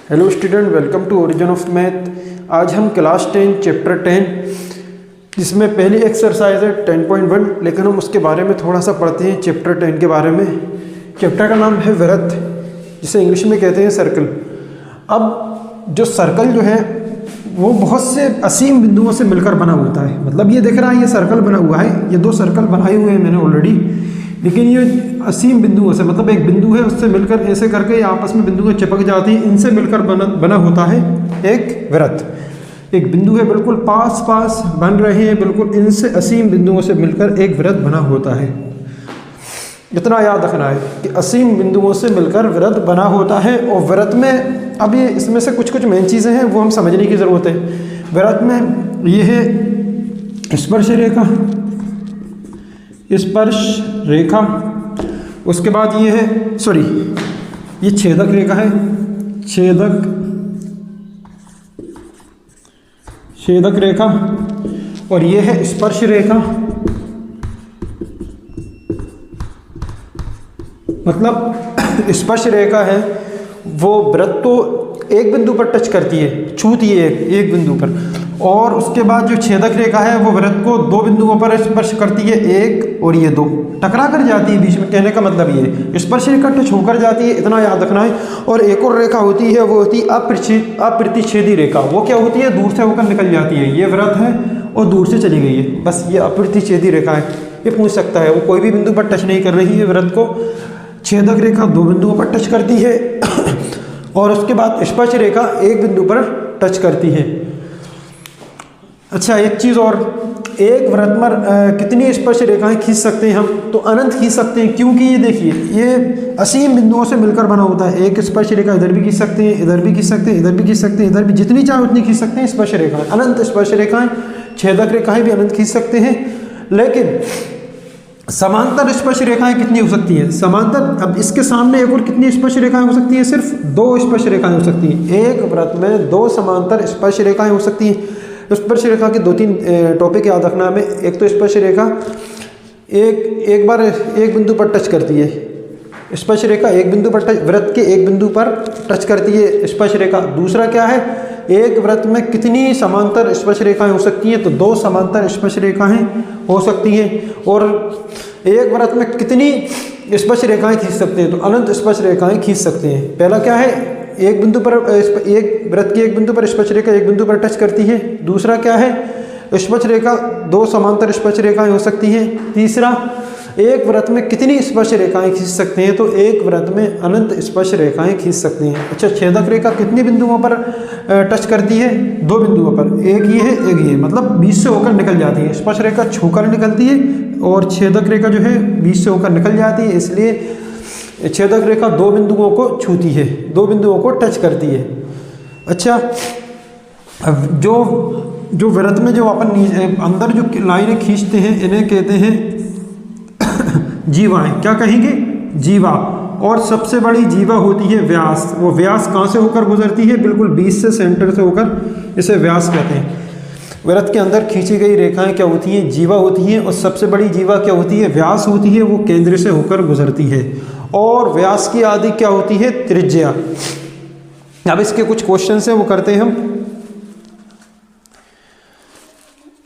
Hello student, welcome to origin of math. आज हम class 10 chapter 10 जिसमें पहली एक्सरसाइज है 10.1, लेकिन हम उसके बारे में थोड़ा सा पढ़ते हैं चैप्टर 10 के बारे में। चैप्टर का नाम है वृत्त, जिसे इंग्लिश में कहते हैं सर्कल। अब जो सर्कल जो है वो बहुत से असीम बिंदुओं से मिलकर बना होता है। मतलब ये दिख रहा है, ये सर्कल बना हुआ है, ये दो सर्कल बनाए हुए हैं मैंने ऑलरेडी, लेकिन ये असीम बिंदुओं से, मतलब एक बिंदु है उससे मिलकर ऐसे करके आपस में बिंदुएं चिपक जाती हैं, इनसे मिलकर बना होता है एक वृत्त। एक बिंदु है बिल्कुल पास पास बन रहे हैं, बिल्कुल इनसे असीम बिंदुओं से मिलकर एक वृत्त बना होता है। इतना याद रखना है कि असीम बिंदुओं से मिलकर वृत्त बना होता है। और वृत्त में अब ये इसमें से कुछ कुछ मेन चीज़ें हैं वो हम समझने की ज़रूरत है। वृत्त में ये है स्पर्श रेखा, स्पर्श रेखा, उसके बाद ये है ये छेदक रेखा है, छेदक रेखा, और ये है स्पर्श रेखा। मतलब स्पर्श रेखा है वो वृत्त को एक बिंदु पर टच करती है, छूती है एक बिंदु पर, और उसके बाद जो छेदक रेखा है वो वृत्त को दो बिंदुओं पर स्पर्श करती है, एक और ये दो टकरा कर जाती है बीच में। कहने का मतलब ये है स्पर्श रेखा टच होकर जाती है, इतना याद रखना है। और एक और रेखा होती है, वो होती है अप्रतिच्छेदी रेखा। वो क्या होती है, दूर से होकर निकल जाती है। ये वृत्त है और दूर से चली गई है, बस ये अप्रतिच्छेदी रेखा है। ये पूछ सकता है, वो कोई भी बिंदु पर टच नहीं कर रही है वृत्त को। छेदक रेखा दो बिंदुओं पर टच करती है और उसके बाद स्पर्श रेखा एक बिंदु पर टच करती है। अच्छा, एक चीज़ और, एक वृत्त पर कितनी स्पर्श रेखाएं खींच सकते हैं हम, तो अनंत खींच सकते हैं, क्योंकि ये देखिए ये असीम बिंदुओं से मिलकर बना होता है। एक स्पर्श रेखा इधर भी खींच सकते हैं, इधर भी खींच सकते हैं, इधर भी खींच सकते हैं, इधर भी, जितनी चाहे उतनी खींच सकते हैं स्पर्श रेखाएं, अनंत स्पर्श रेखाएं। छेदक रेखाएं भी अनंत खींच सकते हैं, लेकिन समांतर स्पर्श रेखाएं कितनी हो सकती हैं? समांतर, अब इसके सामने एक और कितनी स्पर्श रेखाएं हो सकती हैं? सिर्फ दो स्पर्श रेखाएं हो सकती हैं। एक वृत्त में दो समांतर स्पर्श रेखाएं हो सकती हैं। स्पर्श रेखा के दो तीन टॉपिक याद रखना हमें। एक तो स्पर्श रेखा एक बार एक बिंदु पर टच करती है, स्पर्श रेखा एक बिंदु पर टच, वृत्त के एक बिंदु पर टच करती है स्पर्श रेखा। दूसरा क्या है, एक वृत्त में कितनी समांतर स्पर्श रेखाएं हो सकती हैं? तो दो समांतर स्पर्श रेखाएं हो सकती हैं। और एक वृत्त में कितनी स्पर्श रेखाएं खींच सकते हैं? तो अनंत स्पर्श रेखाएं खींच सकते हैं। पहला क्या है, एक बिंदु पर, एक वृत्त की एक बिंदु पर स्पर्श रेखा एक बिंदु पर टच करती है। दूसरा क्या है, स्पर्श रेखा दो समांतर स्पर्श रेखाएं हो सकती हैं। तीसरा, एक वृत्त में कितनी स्पर्श रेखाएं खींच सकते हैं? तो एक वृत्त में अनंत स्पर्श रेखाएं खींच सकते हैं। अच्छा, छेदक रेखा कितनी बिंदुओं पर टच करती है? दो बिंदुओं पर, एक ये है एक ये, मतलब बीच से होकर निकल जाती है। स्पर्श रेखा छूकर निकलती है और छेदक रेखा जो है बीच से होकर निकल जाती है, इसलिए छेदक रेखा दो बिंदुओं को छूती है, दो बिंदुओं को टच करती है। अच्छा, अब जो वृत्त में जो अपन अंदर जो लाइनें खींचते हैं इन्हें कहते हैं जीवाएं। क्या कहेंगे? जीवा। और सबसे बड़ी जीवा होती है व्यास। वो व्यास कहाँ से होकर गुजरती है? बिल्कुल बीच से, सेंटर से होकर, इसे व्यास कहते हैं। वृत्त के अंदर खींची गई रेखाएं क्या होती हैं? जीवा होती हैं। और सबसे बड़ी जीवा क्या होती है? व्यास होती है। वो केंद्र से होकर गुजरती है। और व्यास की आदि क्या होती है? त्रिज्या। अब इसके कुछ क्वेश्चन हैं वो करते हैं हम।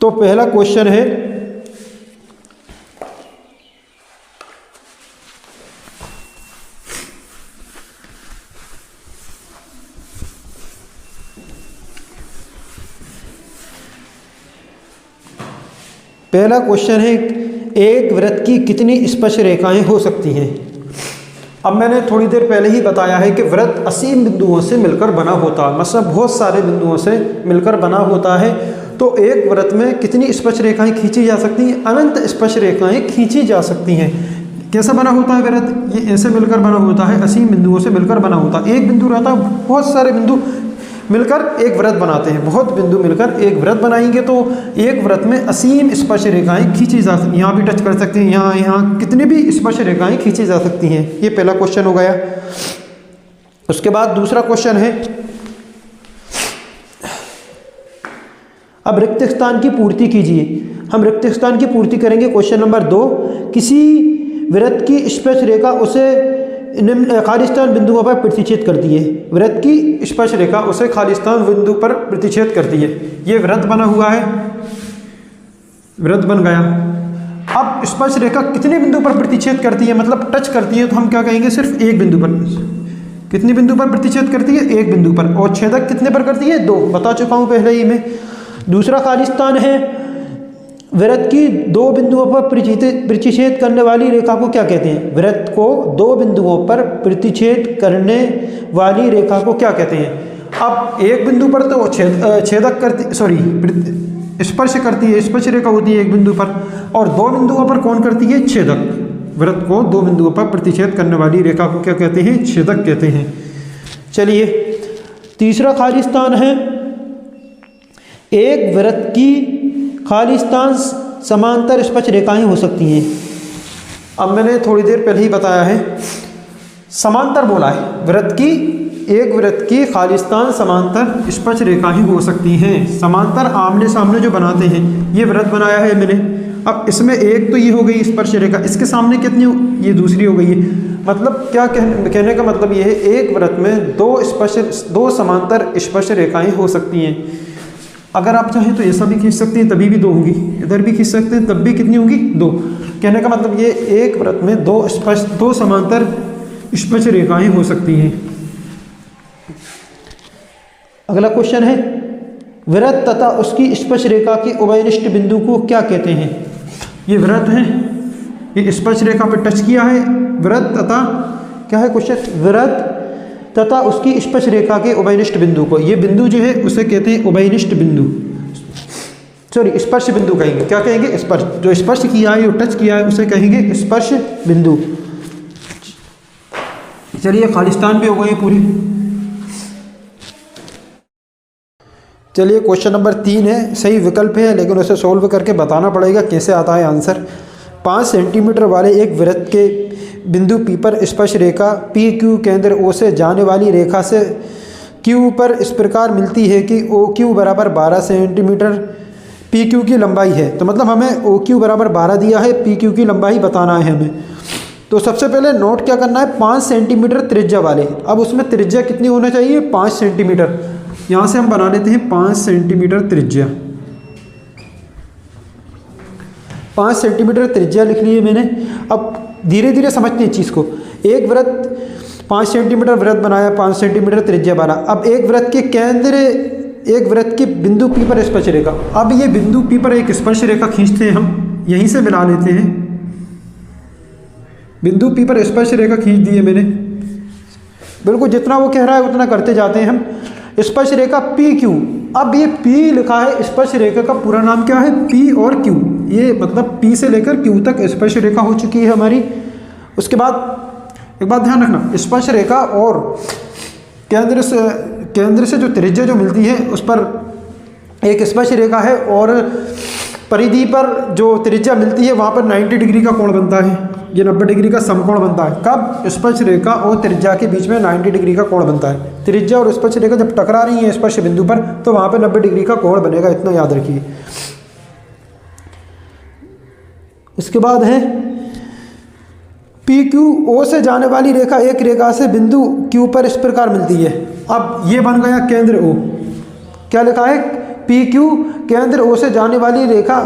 तो पहला क्वेश्चन है, एक वृत्त की कितनी स्पर्श रेखाएं हो सकती हैं? अब मैंने थोड़ी देर पहले ही बताया है कि वृत्त असीम बिंदुओं से मिलकर बना होता है, मतलब बहुत सारे बिंदुओं से मिलकर बना होता है। तो एक वृत्त में कितनी स्पर्श रेखाएं खींची जा सकती हैं? अनंत स्पर्श रेखाएं खींची जा सकती हैं। कैसा बना होता है वृत्त? ये ऐसे मिलकर बना होता है, असीम बिंदुओं से मिलकर बना होता है। एक बिंदु रहता है, बहुत सारे बिंदु मिलकर एक वृत्त बनाते हैं। बहुत बिंदु मिलकर एक वृत्त बनाएंगे तो एक वृत्त में असीम स्पर्श रेखाएं खींची जा सकती हैं। यहाँ भी टच कर सकते हैं, यहाँ कितनी भी स्पर्श रेखाएं खींची जा सकती हैं। ये पहला क्वेश्चन हो गया। उसके बाद दूसरा क्वेश्चन है, अब रिक्त स्थान की पूर्ति कीजिए। हम रिक्त स्थान की पूर्ति करेंगे। क्वेश्चन नंबर 2, किसी वृत्त की स्पर्श रेखा उसे निम्न खालिस्तान बिंदुओं पर प्रतिच्छेद करती है। वृत्त की स्पर्श रेखा उसे खालिस्तान बिंदु पर प्रतिच्छेद करती है। ये वृत्त बना हुआ है, वृत्त बन गया। अब स्पर्श रेखा कितने बिंदु पर प्रतिच्छेद करती है, मतलब टच करती है, तो हम क्या कहेंगे, सिर्फ एक बिंदु पर। कितने बिंदु पर प्रतिच्छेद करती है, एक बिंदु पर। और छेदक कितने पर करती है, दो, बता चुका हूँ पहले ही मैं। दूसरा खालिस्तान है, वृत्त की दो बिंदुओं पर प्रतिच्छेद करने वाली रेखा को क्या कहते हैं, वृत्त को दो बिंदुओं पर प्रतिच्छेद करने वाली रेखा को क्या कहते हैं। अब एक बिंदु पर तो छेदक करती, सॉरी, स्पर्श करती है, स्पर्श रेखा होती है एक बिंदु पर, और दो बिंदुओं पर कौन करती है, छेदक। वृत्त को दो बिंदुओं पर प्रतिच्छेद करने वाली रेखा को क्या कहते हैं, छेदक कहते हैं। चलिए, तीसरा खालिस्तान है, एक वृत्त की खालिस्तान समांतर स्पर्श रेखाएं हो सकती हैं। अब मैंने थोड़ी देर पहले ही बताया है, समांतर बोला है, वृत्त की, एक वृत्त की खालिस्तान समांतर स्पर्श रेखाएं हो सकती हैं। समांतर आमने सामने जो बनाते हैं, ये वृत्त बनाया है मैंने। अब इसमें एक तो ये हो गई स्पर्श रेखा, इसके सामने कितनी, ये दूसरी हो गई है। मतलब क्या कहने का मतलब ये है, एक वृत्त में दो समांतर स्पर्श रेखाएं हो सकती हैं। अगर आप चाहें तो ऐसा भी खींच सकते हैं, तभी भी दो होंगी, इधर भी खींच सकते हैं, तब भी कितनी होंगी, दो। कहने का मतलब ये, एक वृत्त में दो समांतर स्पर्श रेखाएं हो सकती हैं। अगला क्वेश्चन है, वृत्त तथा उसकी स्पर्श रेखा के उभयनिष्ठ बिंदु को क्या कहते हैं। ये वृत्त है, ये स्पर्श रेखा पर टच किया है, वृत्त तथा क्या है क्वेश्चन, वृत्त तथा उसकी स्पर्श रेखा के उभयनिष्ठ बिंदु को, ये बिंदु जो है उसे कहते हैं उभयनिष्ठ बिंदु, सॉरी स्पर्श बिंदु कहेंगे। क्या कहेंगे, स्पर्श, जो स्पर्श किया है, जो टच किया है, उसे कहेंगे स्पर्श बिंदु। चलिए, खालिस्तान भी हो गई पूरी। चलिए, क्वेश्चन नंबर 3 है, सही विकल्प है, लेकिन उसे सोल्व करके बताना पड़ेगा कैसे आता है आंसर। 5 सेंटीमीटर वाले एक वृत्त के बिंदु P पर स्पर्श रेखा पी क्यू केंद्र O से जाने वाली रेखा से Q पर इस प्रकार मिलती है कि OQ बराबर 12 सेंटीमीटर PQ की लंबाई है। तो मतलब हमें OQ बराबर 12 दिया है, PQ की लंबाई बताना है हमें। तो सबसे पहले नोट क्या करना है, 5 सेंटीमीटर त्रिज्या वाले। अब उसमें त्रिज्या कितनी होना चाहिए, 5 सेंटीमीटर। यहाँ से हम बना लेते हैं 5 सेंटीमीटर त्रिज्या। 5 सेंटीमीटर त्रिज्या लिख ली है मैंने। अब धीरे धीरे समझते हैं इस चीज़ को। एक वृत्त 5 सेंटीमीटर वृत्त बनाया, 5 सेंटीमीटर त्रिज्या वाला। अब एक वृत्त के केंद्र, एक वृत्त के बिंदु P पर स्पर्श रेखा। अब ये बिंदु P पर एक स्पर्श रेखा खींचते हैं हम, यहीं से मिला लेते हैं। बिंदु P पर स्पर्श रेखा खींच दी है मैंने, बिल्कुल जितना वो कह रहा है उतना करते जाते हैं हम। स्पर्श रेखा PQ, अब ये P लिखा है, स्पर्श रेखा का पूरा नाम क्या है, P और Q। ये मतलब P से लेकर Q तक स्पर्श रेखा हो चुकी है हमारी। उसके बाद एक बात ध्यान रखना, स्पर्श रेखा और केंद्र से जो त्रिज्या जो मिलती है उस पर एक स्पर्श रेखा है, और परिधि पर जो त्रिज्या मिलती है वहाँ पर 90 डिग्री का कोण बनता है। ये 90 डिग्री का समकोण बनता है। कब, स्पर्श रेखा और त्रिज्या के बीच में 90 डिग्री का कोण बनता है। त्रिज्या और स्पर्श रेखा जब टकरा रही है स्पर्श बिंदु पर, तो वहाँ पर 90 डिग्री का कोण बनेगा, इतना याद रखिए। उसके बाद है PQ से जाने वाली रेखा एक रेखा से बिंदु Q पर इस प्रकार मिलती है। अब ये बन गया केंद्र O। क्या लिखा है, PQ केंद्र O से जाने वाली रेखा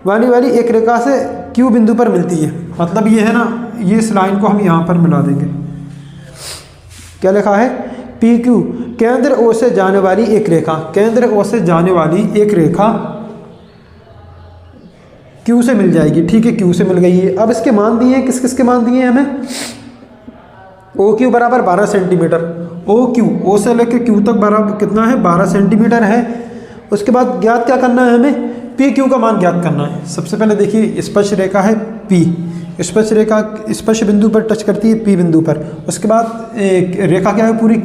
वाली एक रेखा से Q बिंदु पर मिलती है। मतलब ये है ना, ये इस लाइन को हम यहाँ पर मिला देंगे। क्या लिखा है, PQ केंद्र O से जाने वाली एक रेखा, केंद्र O से जाने वाली एक रेखा Q से मिल जाएगी। ठीक है, Q से मिल गई है। अब इसके मान दिए, किस किस के मान दिए हमें, OQ बराबर 12 सेंटीमीटर। OQ, O से लेकर Q तक बराबर कितना है, 12 सेंटीमीटर है। उसके बाद ज्ञात क्या करना है हमें, PQ का मान ज्ञात करना है। सबसे पहले देखिए, स्पर्श रेखा है P, स्पर्श रेखा स्पर्श बिंदु पर टच करती है P बिंदु पर। उसके बाद रेखा क्या है, पूरी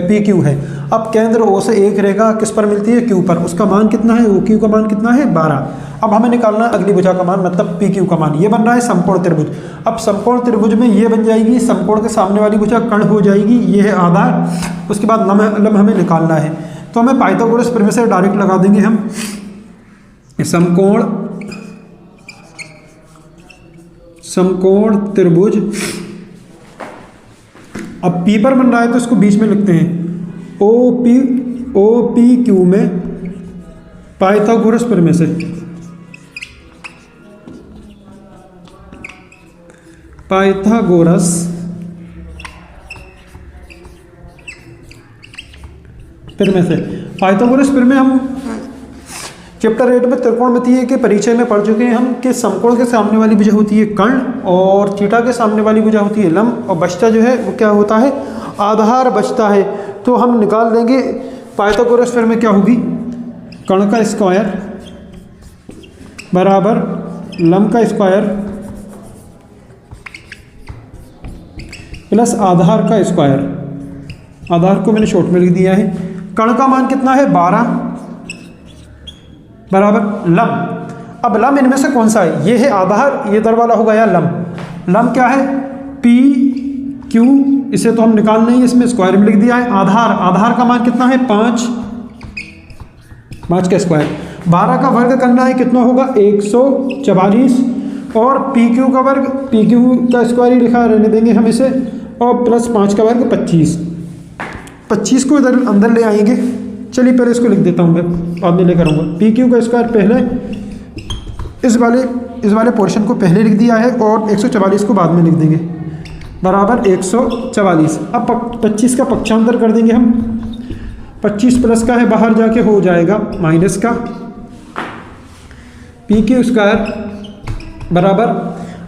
PQ है। अब केंद्र O से एक रेखा किस पर मिलती है, Q पर। उसका मान कितना है, OQ का मान कितना है, 12। अब हमें निकालना है अगली भुजा का मान, मतलब PQ का मान। ये बन रहा है समकोण त्रिभुज। अब समकोण त्रिभुज में ये बन जाएगी, समकोण के सामने वाली भुजा कर्ण हो जाएगी, ये है आधार। उसके बाद लंब हमें निकालना है, तो हमें पाइथागोरस प्रमेय से डायरेक्ट लगा देंगे हम। समकोण त्रिभुज अब पी पर बन रहा है तो इसको बीच में लिखते हैं ओ पी क्यू में पाइथागोरस प्रमेय से, पाइथागोरस प्रमेय से। पाइथागोरस प्रमेय हम चैप्टर 8 में त्रिकोणमितीय के परिचय में पढ़ चुके हैं हम कि समकोण के सामने वाली भुजा होती है कर्ण और थीटा के सामने वाली भुजा होती है लंब और बचता जो है वो क्या होता है, आधार बचता है। तो हम निकाल देंगे पाइथागोरस प्रमेय क्या होगी, कर्ण का स्क्वायर बराबर लंब का स्क्वायर प्लस आधार का स्क्वायर। आधार को मैंने शॉर्ट में लिख दिया है। कर्ण का मान कितना है 12 बराबर लंब। अब लंब इनमें से कौन सा है, ये है आधार, ये इधर वाला हो गया लंब। लंब क्या है पी क्यू, इसे तो हम निकाल नहीं, इसमें स्क्वायर में लिख दिया है। आधार, आधार का मान कितना है 5 का स्क्वायर। 12 का वर्ग करना है कितना होगा 144 और पी क्यू का वर्ग, पी क्यू का स्क्वायर ही लिखा रहने देंगे हम इसे, और प्लस 5 का वर्ग 25 को इधर अंदर ले आएंगे। चलिए पहले इसको लिख देता हूँ मैं, बाद में लेकर आऊँगा। पी क्यू का स्क्वायर पहले इस वाले पोर्शन को पहले लिख दिया है और 144 को बाद में लिख देंगे बराबर 144। अब 25 का पक्षांतर कर देंगे हम। 25 प्लस का है बाहर जाके हो जाएगा माइनस का। पी क्यू स्क्वायर बराबर,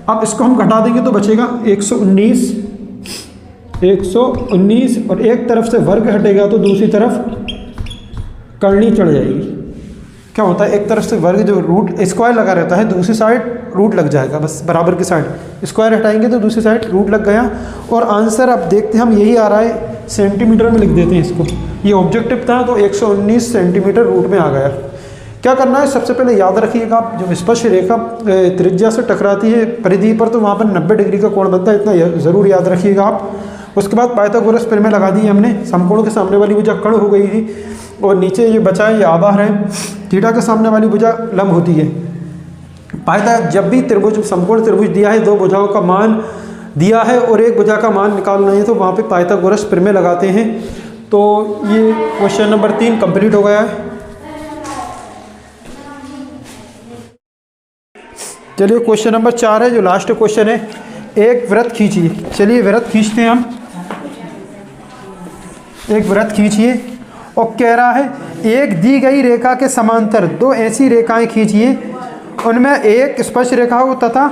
अब इसको हम घटा देंगे तो बचेगा 119 और एक तरफ से वर्ग हटेगा तो दूसरी तरफ करनी चढ़ जाएगी। क्या होता है, एक तरफ से वर्ग जो रूट स्क्वायर लगा रहता है दूसरी साइड रूट लग जाएगा, बस बराबर की साइड स्क्वायर हटाएंगे तो दूसरी साइड रूट लग गया। और आंसर अब देखते हैं हम, यही आ रहा है, सेंटीमीटर में लिख देते हैं इसको। ये ऑब्जेक्टिव था तो 119 सेंटीमीटर रूट में आ गया। क्या करना है, सबसे पहले याद रखिएगा, आप जब स्पर्श रेखा त्रिज्या से टकराती है परिधि पर तो वहाँ पर 90 डिग्री का कोण बनता है, इतना ज़रूर याद रखिएगा आप। उसके बाद पाइथागोरस प्रमेय लगा दी हमने, समकोण के सामने वाली भुजा कर्ण हो गई थी और नीचे ये बचा है, ये आधार है, थीटा के सामने वाली भुजा लंब होती है। जब भी त्रिभुज, समकोण त्रिभुज दिया है, दो भुजाओं का मान दिया है और एक भुजा का मान निकालना है तो वहाँ पे पाइथागोरस प्रमेय लगाते हैं। तो ये क्वेश्चन नंबर 3 कंप्लीट हो गया है। चलिए क्वेश्चन नंबर 4 है, जो लास्ट क्वेश्चन है। एक वृत्त खींचिए। चलिए वृत्त खींचते हैं हम। एक वृत्त खींचिए और कह रहा है एक दी गई रेखा के समांतर दो ऐसी रेखाएं खींचिए, उनमें एक स्पर्श रेखा हो तथा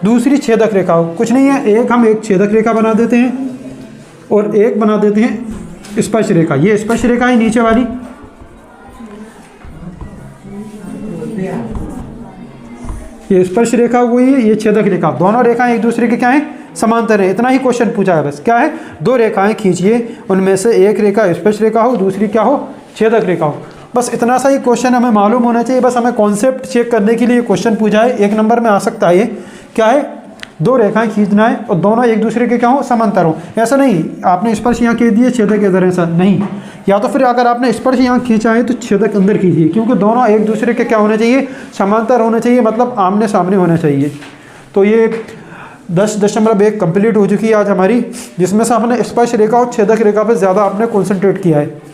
दूसरी छेदक रेखा हो। कुछ नहीं है, एक छेदक रेखा बना देते हैं और एक बना देते हैं स्पर्श रेखा। ये स्पर्श रेखा है नीचे वाली, ये स्पर्श रेखा हुई है, ये छेदक रेखा। दोनों रेखाएं एक दूसरे के क्या है, समांतर है। इतना ही क्वेश्चन पूछा है बस। क्या है, दो रेखाएं खींचिए, उनमें से एक रेखा स्पर्श रेखा हो, दूसरी क्या हो, छेदक रेखा हो। बस इतना सा ही क्वेश्चन हमें मालूम होना चाहिए। बस हमें कॉन्सेप्ट चेक करने के लिए क्वेश्चन पूछा है। 1 नंबर में आ सकता है ये। क्या है, दो रेखाएं खींचना है और दोनों एक दूसरे के क्या हो, समांतर हो। ऐसा नहीं आपने स्पर्श यहाँ कह दिए छेदक इधर, ऐसा नहीं। या तो फिर अगर आपने स्पर्श यहाँ खींचा है तो छेदक अंदर खींचिए, क्योंकि दोनों एक दूसरे के क्या होने चाहिए, समांतर होने चाहिए, मतलब आमने सामने होना चाहिए। तो ये 10.1 कंप्लीट हो चुकी है आज हमारी, जिसमें से आपने स्पर्श रेखा और छेदक रेखा पर ज़्यादा आपने कॉन्सेंट्रेट किया है।